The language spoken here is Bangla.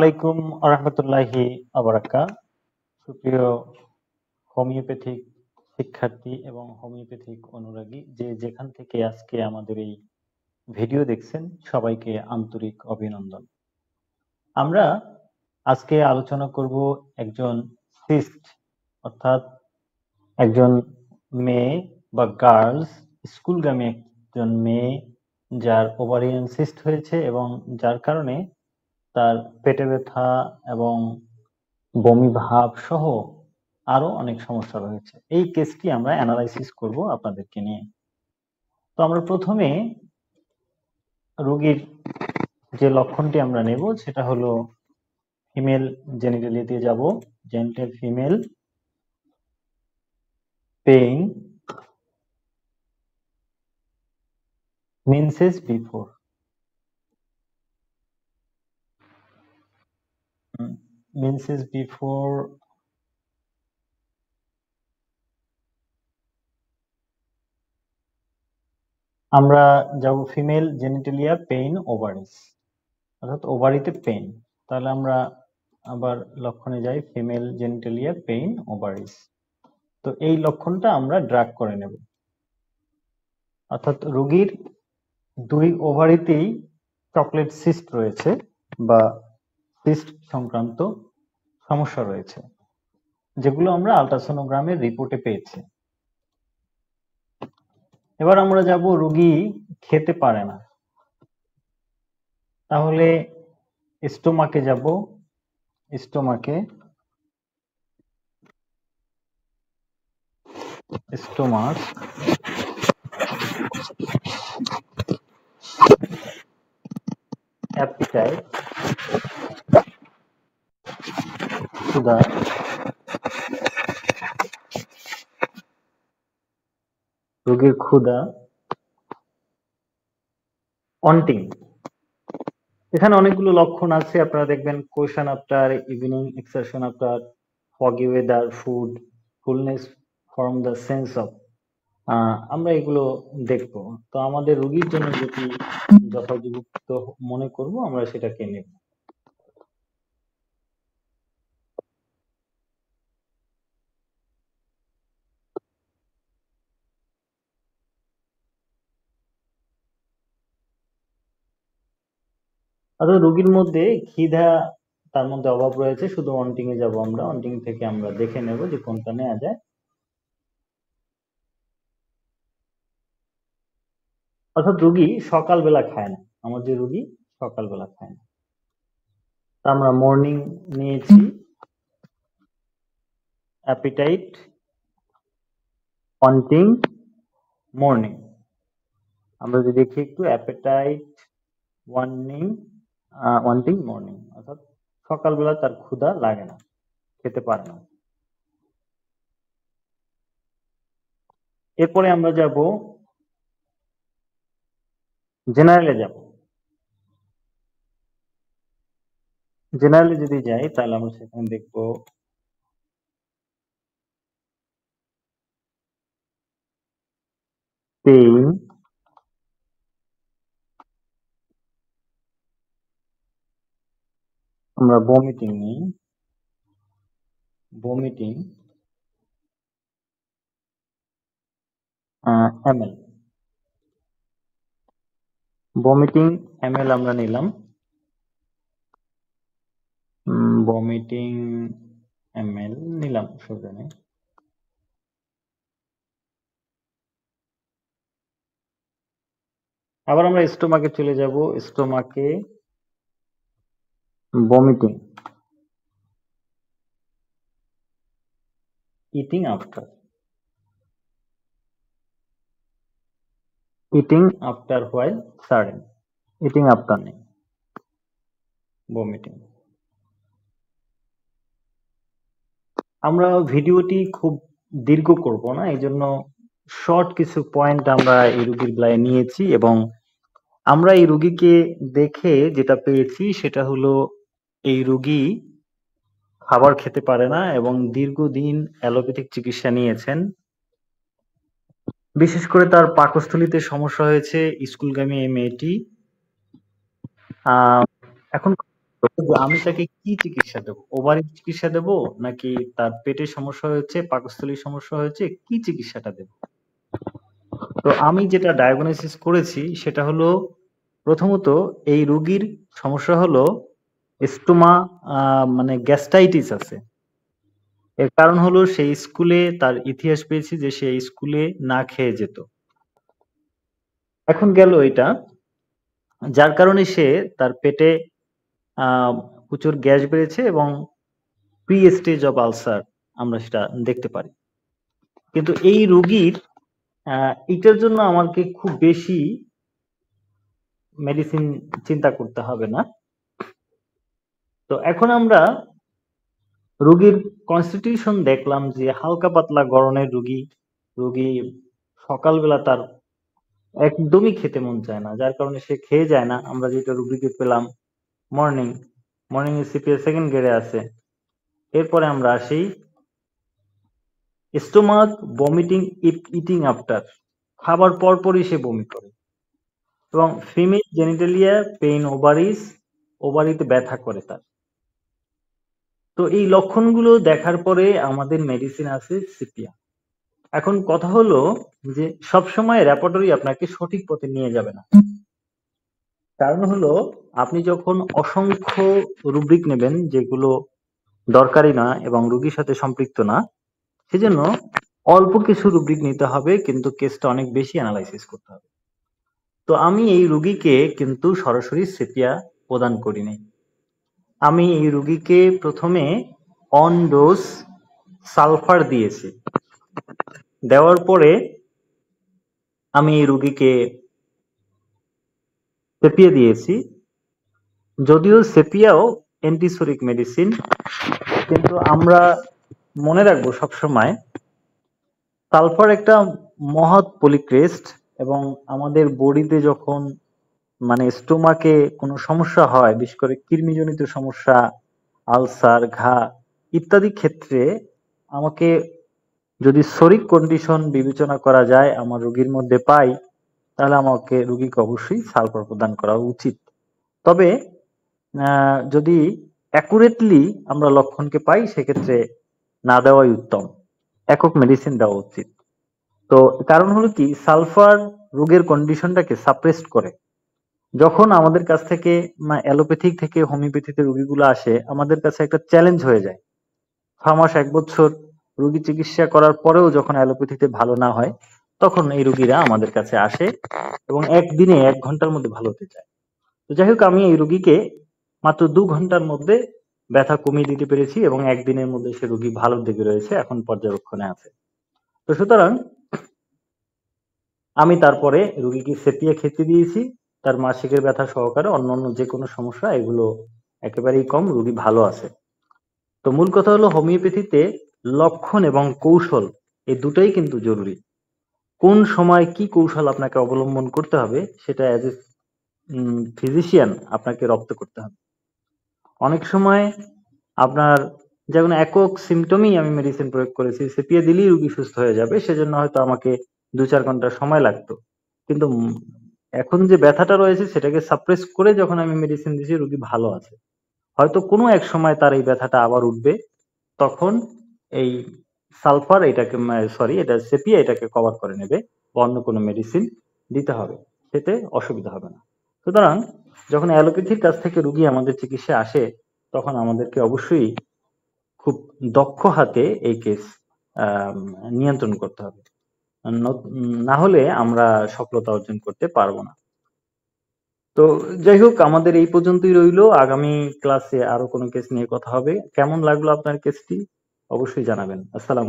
আলাইকুম আরহামতুল্লাহি আবরাকা। সুপ্রিয় হোমিওপ্যাথিক শিক্ষার্থী এবং হোমিওপ্যাথিক অনুরাগী যে যেখান থেকে আজকে আমাদের এই ভিডিও দেখছেন সবাইকে আন্তরিক অভিনন্দন। আমরা আজকে আলোচনা করব একজন সিস্ট অর্থাৎ একজন মেয়ে বা গার্লস স্কুলগামী একজন মেয়ে যার ওভারিয়ান সিস্ট হয়েছে এবং যার কারণে তার পেটে ব্যথা এবং বমি ভাব সহ আরো অনেক সমস্যা রয়েছে। এই কেসটি আমরা অ্যানালাইসিস করব আপনাদেরকে নিয়ে। তো আমরা প্রথমে রোগীর যে লক্ষণটি আমরা নেব সেটা হলো ফিমেল জেনিটালিয়াতে যাব। Genital female pain menses before. Menses before আমরা যাব ফিমেল জেনিটালিয়া পেইন ওভারিস অর্থাৎ ওভারিতে পেইন। তাহলে আমরা আবার লক্ষণে যাই ফিমেল জেনিটালিয়া পেইন ওভারিস। তো এই লক্ষণটা আমরা ড্রাগ করে নেব, অর্থাৎ রোগীর দুই ওভারিতেই চকলেট সিস্ট রয়েছে বা সিস্ট সংক্রান্ত সমস্যা রয়েছে, যেগুলো আমরা আল্ট্রাসোনোগ্রামের রিপোর্টে পেয়েছি। এবার আমরা যাব রোগী খেতে পারে না, তাহলে স্টোমাকে যাব। স্টোমাকে স্টোমাক অ্যাপিটাইট ক্ষুধা রোগীর ক্ষুধা ওয়ান্টিং। এখানে অনেকগুলো লক্ষণ আছে, আপনারা দেখবেন question after evening exertion after foggy weather food fullness from the sense of. আমরা এগুলো দেখবো। তো আমাদের রোগীর জন্য যেটি যথোপযুক্ত মনে করব আমরা সেটাকে নেব। অর্থাৎ রোগীর মধ্যে খিদা তার মধ্যে অভাব রয়েছে, শুধু ওয়ান্টিং এ যাব আমরা। ওয়ান্টিং থেকে আমরা দেখে নেব যে কোনটা নেওয়া যায়। অর্থাৎ রোগী সকালবেলা খায় না, আমার যে রোগী সকালবেলা খায় না। তা আমরা মর্নিং নিয়েছি অ্যাপিটাইট ওয়ান্টিং মর্নিং। আমরা যদি দেখি একটু অ্যাপিটাইট ওয়ান্টিং মর্নিং, অর্থাৎ সকালবেলা তার ক্ষুধা লাগে না, খেতে পারে না। এরপরে আমরা যাব জেনারেলে যাব। জেনারেলে যদি যাই তাহলে আমরা সেখানে দেখব পেইন আমরা ভমিটিং নিই, ভমিটিং এমএল, ভমিটিং এমএল আমরা নিলাম। ভমিটিং এমএল নিলাম সেখানে। আবার আমরা স্টোমাকে চলে যাব। স্টোমাকে vomiting eating after, eating after while সার্ডিং, ইটিং আফটার নেই, ভমিটিং। আমরা ভিডিওটি খুব দীর্ঘ করব না, এই জন্য শর্ট কিছু পয়েন্ট আমরা এই রোগীর বেলায় নিয়েছি এবং আমরা এই রোগীকে দেখে যেটা পেয়েছি সেটা হলো এই রোগী খাবার খেতে পারে না এবং দীর্ঘদিন অ্যালোপ্যাথিক চিকিৎসা নিয়েছেন। বিশেষ করে তার পাকস্থলীতে সমস্যা হয়েছে স্কুলগামী এই মেয়েটি। এখন তো আমি তাকে কি চিকিৎসা দেব? ওভারির চিকিৎসা দেব নাকি তার পেটের সমস্যা হয়েছে, পাকস্থলীর সমস্যা হয়েছে, কি চিকিৎসাটা দেব? তো আমি যেটা ডায়াগনোসিস করেছি সেটা হলো প্রথমত এই রোগীর সমস্যা হলো স্টোমা মানে গ্যাস্ট্রাইটিস আছে। এর কারণ হলো সেই স্কুলে তার ইতিহাস পেয়েছি যে সে স্কুলে না খেয়ে যেত। এখন গেল এটা যার কারণে সে তার পেটে আহ প্রচুর গ্যাস বেড়েছে এবং প্রি স্টেজ অফ আলসার আমরা সেটা দেখতে পারি। কিন্তু এই রোগীর এটার জন্য আমাকে খুব বেশি মেডিসিন চিন্তা করতে হবে না। তো এখন আমরা রোগীর কনস্টিটিউশন দেখলাম যে হালকা পাতলা গড়নের রোগী। রোগী সকালবেলা তার একদমই খেতে মন চায় না, যার কারণে সে খেয়ে যায় না। আমরা যেটা রুগীকে পেলাম মর্নিং মর্নিং সিপিএ সেকেন্ড গ্রেডে আছে। এরপরে আমরা আসি স্টোমাক ভমিটিং ইটিং আফটার, খাবার পরপরই সে বমি করে। এবং ফিমেল জেনিটালিয়া পেইন ওভারিস, ওভারিতে ব্যথা করে তার। তো এই লক্ষণগুলো দেখার পরে আমাদের মেডিসিন আছে সিপিয়া। এখন কথা হলো যে সবসময় রেপার্টরি আপনাকে সঠিক পথে নিয়ে যাবে না। কারণ হলো আপনি যখন অসংখ্য রুব্রিক নেবেন যেগুলো দরকারি না এবং রোগীর সাথে সম্পৃক্ত না, সেজন্য অল্প কিছু রুব্রিক নিতে হবে, কিন্তু কেসটা অনেক বেশি অ্যানালাইসিস করতে হবে। তো আমি এই রুগীকে কিন্তু সরাসরি সেপিয়া প্রদান করিনি। আমি এই রুগীকে প্রথমে অন ডোজ সালফার দিয়েছি। দেওয়ার পরে আমি এই রুগীকে সেপিয়া দিয়েছি। যদিও সেপিয়াও অ্যান্টিসোরিক মেডিসিন, কিন্তু আমরা মনে রাখবো সবসময় সালফার একটা মহৎ পলিক্রেস্ট এবং আমাদের বডিতে যখন মানে স্টোমাকে কোনো সমস্যা হয়, বিশেষ করে কৃমিজনিত সমস্যা, আলসার, ঘা ইত্যাদি ক্ষেত্রে আমাকে যদি শরিক কন্ডিশন বিবেচনা করা যায়, আমার রোগীর মধ্যে পাই, তাহলে আমাকে রোগীকে অবশ্যই সালফার প্রদান করা উচিত। তবে যদি অ্যাকুরেটলি আমরা লক্ষণকে পাই, সেক্ষেত্রে না দেওয়াই উত্তম, একক মেডিসিন দেওয়া উচিত। তো কারণ হলো কি, সালফার রোগের কন্ডিশনটাকে সাপ্রেসড করে। যখন আমাদের কাছ থেকে অ্যালোপ্যাথিক থেকে হোমিওপ্যাথিতে রোগীগুলো আসে, আমাদের কাছে একটা চ্যালেঞ্জ হয়ে যায়। 6 মাস 1 বছর রোগী চিকিৎসা করার পরেও যখন অ্যালোপ্যাথিতে ভালো না হয়, তখন এই রোগীরা আমাদের কাছে আসে এবং একদিনে 1 ঘন্টার মধ্যে ভালো হতে চায়। তো যাই হোক, আমি এই রোগীকে মাত্র 2 ঘন্টার মধ্যে ব্যথা কমিয়ে দিতে পেরেছি এবং একদিনের মধ্যে সে রোগী ভালোর দিকে রয়েছে, এখন পর্যবেক্ষণে আছে। তো সুতরাং আমি তারপরে রোগীকে সেপিয়া খেতে দিয়েছি, তার মাসিকের ব্যথা সহকারে। অন্যান্য যে কোনো সমস্যা এগুলো একেবারেই কম, রোগী ভালো আছে। তো মূল কথা হলো হোমিওপ্যাথিতে লক্ষণ এবং কৌশল এই দুটোই কিন্তু জরুরি। কোন সময় কি কৌশল আপনাকে অবলম্বন করতে হবে সেটা অ্যাজ এ ফিজিশিয়ান আপনাকে রপ্ত করতে হবে। অনেক সময় আপনার যেমন একক সিমটমই আমি মেডিসিন প্রয়োগ করেছি, সেপিয়া দিলেই রোগী সুস্থ হয়ে যাবে, সেজন্য হয়তো আমাকে 2-4 ঘন্টা সময় লাগতো। কিন্তু এখন যে ব্যথাটা রয়েছে সেটাকে সাপ্রেস করে যখন আমি মেডিসিন দিয়েছি, রোগী ভালো আছে। হয়তো কোনো এক সময় তার এই ব্যথাটা আবার উঠবে, তখন এই সালফার এটাকে এটা সেপিয়া এটাকে কভার করে নেবে বা অন্য কোনো মেডিসিন দিতে হবে, সেতে অসুবিধা হবে না। সুতরাং যখন অ্যালোপ্যাথির কাছ থেকে রোগী আমাদের চিকিৎসায় আসে, তখন আমাদেরকে অবশ্যই খুব দক্ষ হাতে এই কেস নিয়ন্ত্রণ করতে হবে। না হলে আমরা সফলতা অর্জন করতে পারবো না। তো যাই হোক, আমাদের এই পর্যন্তই রইলো। আগামী ক্লাসে আরো কোনো কেস নিয়ে কথা হবে। কেমন লাগলো আপনার কেসটি অবশ্যই জানাবেন। আসসালাম।